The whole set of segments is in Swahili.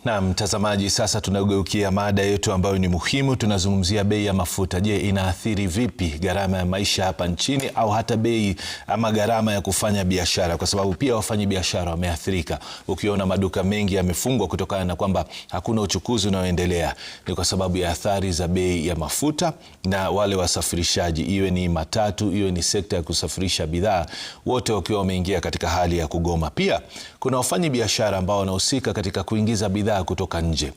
Na mtazamaji, sasa tunageukia mada yetu ambayo ni muhimu. Tunazungumzia bei ya mafuta. Je, inaathiri vipi gharama ya maisha hapa nchini au hata bei ama gharama ya kufanya biashara? Kwa sababu pia wafanyi biashara wameathirika. Ukiona maduka mengi yamefungwa kutokana na kwamba hakuna uchukuzi unaoendelea, ni kwa sababu ya athari za bei ya mafuta. Na wale wasafirishaji, iwe ni matatu, iwe ni sekta ya kusafirisha bidhaa, wote wakiwa wameingia katika hali ya kugoma. Pia kuna wafanyi biashara ambao wanahusika katika kuingiza bidhaa kutoka nje.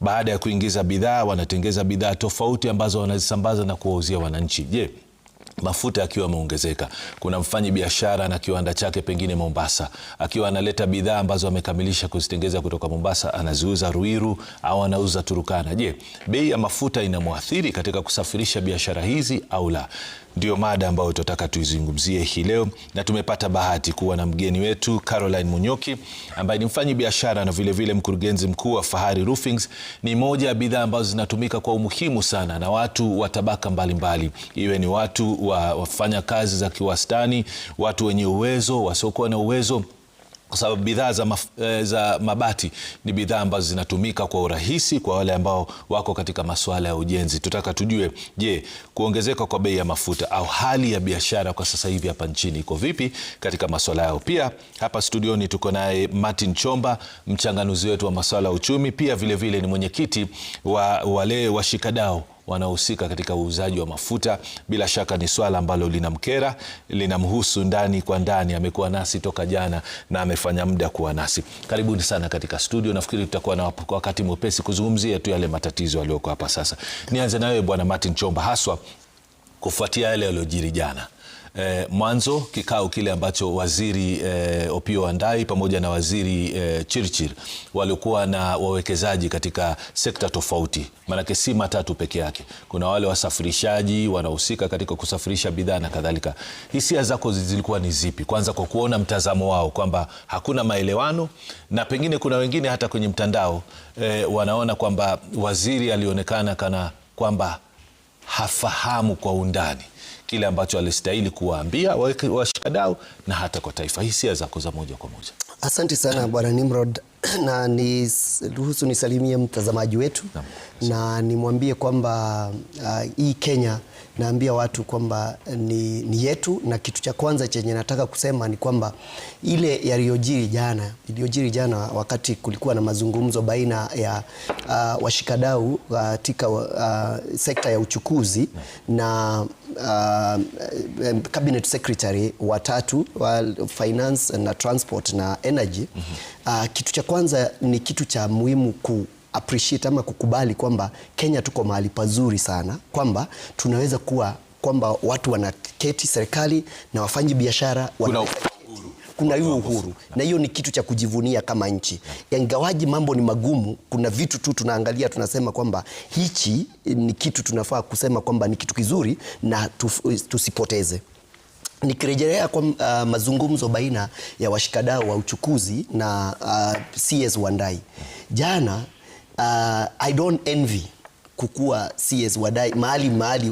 Baada ya kuingiza bidhaa, wanatengeza bidhaa tofauti ambazo wanazisambaza na kuwauzia wananchi. Je, mafuta akiwa yameongezeka, kuna mfanyi biashara na kiwanda chake pengine Mombasa, akiwa analeta bidhaa ambazo amekamilisha kuzitengeza kutoka Mombasa, anaziuza Ruiru au anauza Turukana. Je, bei ya mafuta inamwathiri katika kusafirisha biashara hizi au la? Ndio mada ambayo tutataka tuizungumzie hii leo, na tumepata bahati kuwa na mgeni wetu Caroline Munyoki ambaye ni mfanyi biashara na vile mkurugenzi mkuu wa Fahari Roofings. Ni moja ya bidhaa ambazo zinatumika kwa umuhimu sana na watu wa tabaka mbalimbali, iwe ni watu wafanya kazi za kiwastani, watu wenye uwezo, wasiokuwa na uwezo, kwa sababu bidhaa za mabati ni bidhaa ambazo zinatumika kwa urahisi kwa wale ambao wako katika masuala ya ujenzi. Tutaka tujue, je, kuongezeka kwa bei ya mafuta au hali ya biashara kwa sasa hivi hapa nchini iko vipi katika masuala yao? Pia hapa studioni tuko naye Martin Chomba, mchanganuzi wetu wa masuala ya uchumi, pia vile ni mwenyekiti wa wale washikadau wanaohusika katika uuzaji wa mafuta. Bila shaka ni swala ambalo linamkera, linamhusu ndani kwa ndani. Amekuwa nasi toka jana na amefanya muda kuwa nasi. Karibuni sana katika studio. Nafikiri tutakuwa na wakati mwepesi kuzungumzia tu yale matatizo yaliyoko hapa sasa. Nianze nawe Bwana Martin Chomba, haswa kufuatia yale yaliyojiri jana. Mwanzo kikao kile ambacho waziri Opiyo Wandayi pamoja na waziri Chirchir walikuwa na wawekezaji katika sekta tofauti, manake si matatu peke yake. Kuna wale wasafirishaji wanahusika katika kusafirisha bidhaa na kadhalika. Hisia zako zilikuwa ni zipi? Kwanza kwa kuona mtazamo wao kwamba hakuna maelewano, na pengine kuna wengine hata kwenye mtandao wanaona kwamba waziri alionekana kana kwamba hafahamu kwa undani kile ambacho alistahili kuwaambia washikadau na hata kwa taifa. Hisia zako za moja kwa moja. Asante sana Bwana Nimrod, na ruhusu nisalimie mtazamaji wetu na nimwambie kwamba hii Kenya, naambia watu kwamba ni yetu, na kitu cha kwanza chenye nataka kusema ni kwamba ile iliyojiri jana wakati kulikuwa na mazungumzo baina ya washikadau katika sekta ya uchukuzi na cabinet secretary watatu wa finance na transport na energy. Kitu cha kwanza ni kitu cha muhimu appreciate ama kukubali kwamba Kenya tuko mahali pazuri sana, kwamba tunaweza kuwa kwamba watu wanaketi, serikali na wafanyi biashara kuna hiyo uhuru, na hiyo ni kitu cha kujivunia kama nchi. Ingawaji mambo ni magumu, kuna vitu tu tunaangalia tunasema kwamba hichi ni kitu tunafaa kusema kwamba ni kitu kizuri na tusipoteze. Nikirejelea kwa mazungumzo baina ya washikadau wa uchukuzi na CS Wandayi jana, I don't envy kukua CS Wandayi mahali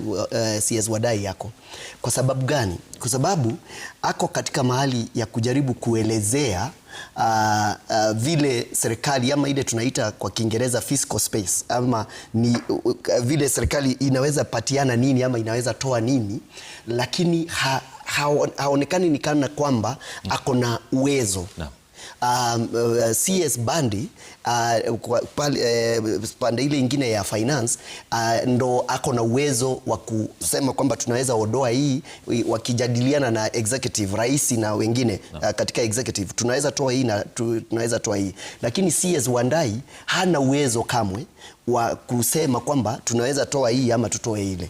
CS Wandayi yako. Kwa sababu gani? Kwa sababu ako katika mahali ya kujaribu kuelezea vile serikali ama ile tunaita kwa Kiingereza fiscal space, ama ni vile serikali inaweza patiana nini ama inaweza toa nini, lakini haonekani ni kana kwamba ako na uwezo. CS Bandi pande ile ingine ya finance ndo ako na uwezo wa kusema kwamba tunaweza ondoa hii, wakijadiliana na executive, rais na wengine katika executive, tunaweza toa hii na tunaweza toa hii. Lakini CS Wandayi hana uwezo kamwe wa kusema kwamba tunaweza toa hii ama tutoe ile.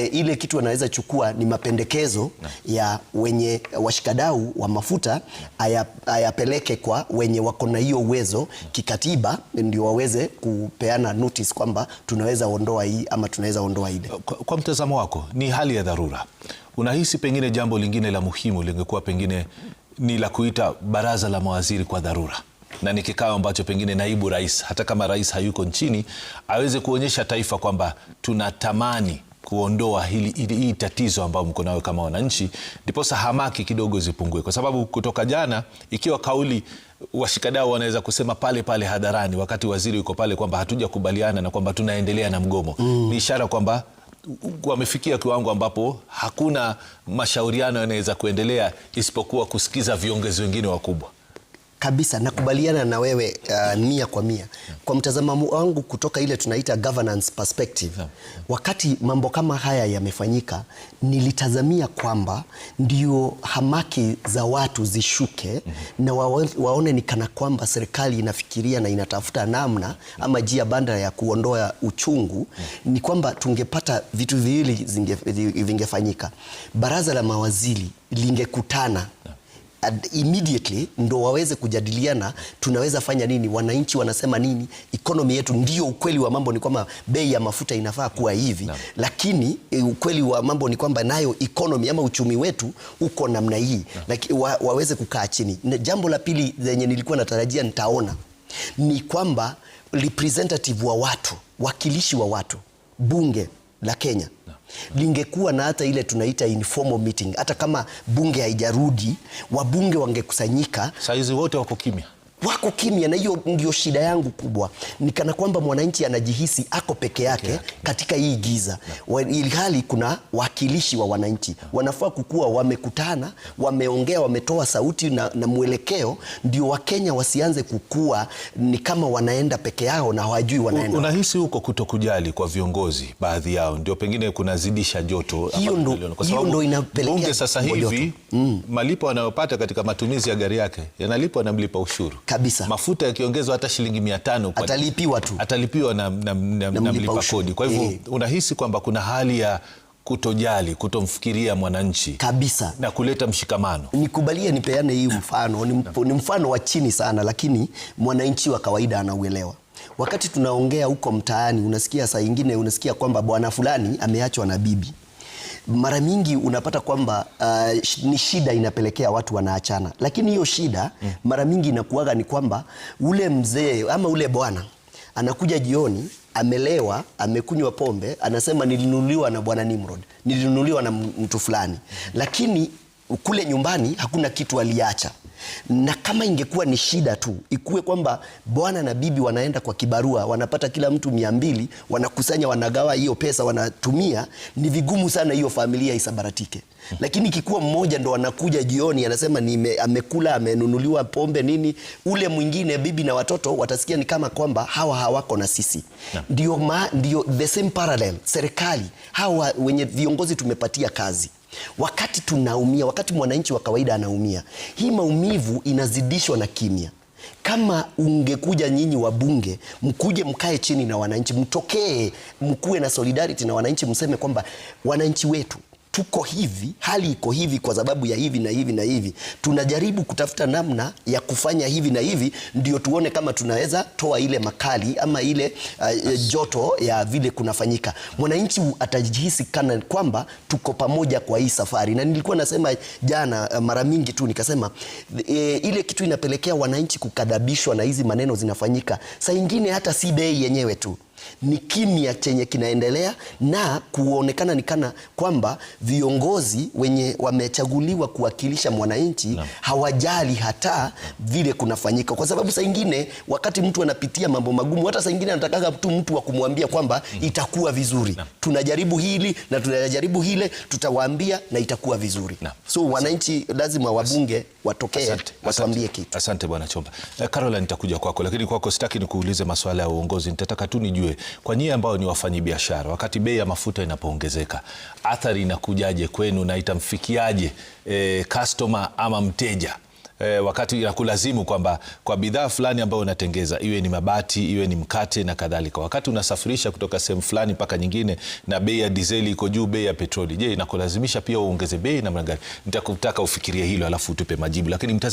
Ile kitu anaweza chukua ni mapendekezo ya wenye washikadau wa mafuta, ayapeleke kwa wenye wako na hiyo uwezo kikatiba, ndio waweze kupeana notice kwamba tunaweza ondoa hii ama tunaweza ondoa ile. Kwa mtazamo wako, ni hali ya dharura. Unahisi pengine jambo lingine la muhimu lingekuwa pengine ni la kuita baraza la mawaziri kwa dharura, na ni kikao ambacho pengine naibu rais, hata kama rais hayuko nchini, aweze kuonyesha taifa kwamba tunatamani kuondoa hii tatizo ambao mko nayo kama wananchi, ndiposa hamaki kidogo zipungue? Kwa sababu kutoka jana, ikiwa kauli washikadau wanaweza kusema pale pale hadharani wakati waziri yuko pale kwamba hatujakubaliana na kwamba tunaendelea na mgomo, ni ishara kwamba wamefikia kiwango ambapo hakuna mashauriano yanaweza kuendelea isipokuwa kusikiza viongozi wengine wakubwa. Kabisa, nakubaliana na wewe 100%. Kwa mtazamo wangu kutoka ile tunaita governance perspective, wakati mambo kama haya yamefanyika, nilitazamia kwamba ndio hamaki za watu zishuke na waone ni kana kwamba serikali inafikiria na inatafuta namna ama njia bandala ya kuondoa uchungu. Ni kwamba tungepata vitu viwili vingefanyika. Baraza la mawaziri lingekutana immediately ndo waweze kujadiliana tunaweza fanya nini, wananchi wanasema nini, economy yetu. Ndio ukweli wa mambo ni kwamba bei ya mafuta inafaa kuwa hivi, lakini ukweli wa mambo ni kwamba nayo economy ama uchumi wetu uko namna hii, lakini waweze kukaa chini. Jambo la pili zenye nilikuwa natarajia nitaona ni kwamba representative wa watu, wakilishi wa watu, bunge la Kenya lingekuwa na hata ile tunaita informal meeting. Hata kama bunge haijarudi, wabunge wangekusanyika. Saizi wote wako kimya, na hiyo ndio shida yangu kubwa. Ni kana kwamba mwananchi anajihisi ako peke yake katika hii giza, ilhali kuna wakilishi wa wananchi. Wanafaa kukuwa wamekutana, wameongea, wametoa sauti na mwelekeo, ndio Wakenya wasianze kukua ni kama wanaenda peke yao na hawajui wanaenda. Unahisi huko kutokujali kwa viongozi baadhi yao ndio pengine kunazidisha joto? Hiyo ndo inapelekea bunge sasa hivi malipo anayopata katika matumizi ya gari yake yanalipwa na mlipa ushuru kabisa. Mafuta yakiongezwa hata shilingi 500 atalipiwa tu, atalipiwa na mlipa kodi. Kwa hivyo unahisi kwamba kuna hali ya kutojali, kutomfikiria mwananchi kabisa na kuleta mshikamano. Nikubalie nipeane hii mfano, ni mfano wa chini sana, lakini mwananchi wa kawaida anauelewa. Wakati tunaongea huko mtaani, unasikia saa nyingine unasikia kwamba bwana fulani ameachwa na bibi. Mara mingi unapata kwamba ni shida inapelekea watu wanaachana, lakini hiyo shida mara mingi inakuwaga ni kwamba ule mzee ama ule bwana anakuja jioni, amelewa, amekunywa pombe, anasema nilinunuliwa na bwana Nimrod, nilinunuliwa na mtu fulani, lakini kule nyumbani hakuna kitu aliacha. Na kama ingekuwa ni shida tu, ikuwe kwamba bwana na bibi wanaenda kwa kibarua, wanapata kila mtu 200, wanakusanya, wanagawa hiyo pesa, wanatumia, ni vigumu sana hiyo familia isabaratike. Lakini kikuwa mmoja ndo anakuja jioni anasema amekula, amenunuliwa pombe nini, ule mwingine bibi na watoto watasikia ni kama kwamba hawa hawako na sisi. Ndio the same parallel. Serikali hawa wenye viongozi tumepatia kazi, wakati tunaumia, wakati mwananchi wa kawaida anaumia, hii maumivu inazidishwa na kimya. Kama ungekuja nyinyi wabunge, mkuje mkae chini na wananchi, mtokee, mkuwe na solidarity na wananchi, mseme kwamba wananchi wetu tuko hivi, hali iko hivi kwa sababu ya hivi na hivi na hivi, tunajaribu kutafuta namna ya kufanya hivi na hivi, ndio tuone kama tunaweza toa ile makali ama ile joto ya vile kunafanyika. Mwananchi atajihisi kana kwamba tuko pamoja kwa hii safari. Na nilikuwa nasema jana mara mingi tu nikasema ile kitu inapelekea wananchi kukadhabishwa na hizi maneno zinafanyika, saa nyingine hata si bei yenyewe tu, ni kimya chenye kinaendelea na kuonekana nikana kwamba viongozi wenye wamechaguliwa kuwakilisha mwananchi hawajali hata vile kunafanyika. Kwa sababu saa nyingine wakati mtu anapitia mambo magumu, hata saa nyingine anataka tu mtu wa kumwambia kwamba itakuwa vizuri, tunajaribu hili na tunajaribu hile, tutawaambia na itakuwa vizuri. So wananchi lazima wabunge watokee, watuambie kitu. Asante Bwana Chomba. Caroline, nitakuja kwako, lakini kwako sitaki nikuulize masuala ya uongozi. Nitataka tu nijue kwa nyinyi ambao ni wafanyabiashara, wakati bei ya mafuta inapoongezeka, athari inakujaje kwenu na itamfikiaje customer ama mteja? Wakati inakulazimu kwamba kwa bidhaa fulani ambayo unatengeza, iwe ni mabati, iwe ni mkate na kadhalika, wakati unasafirisha kutoka sehemu fulani mpaka nyingine na bei ya dizeli iko juu, bei ya petroli, je, inakulazimisha pia uongeze bei namna gani? Nitakutaka ufikirie hilo alafu utupe majibu, lakini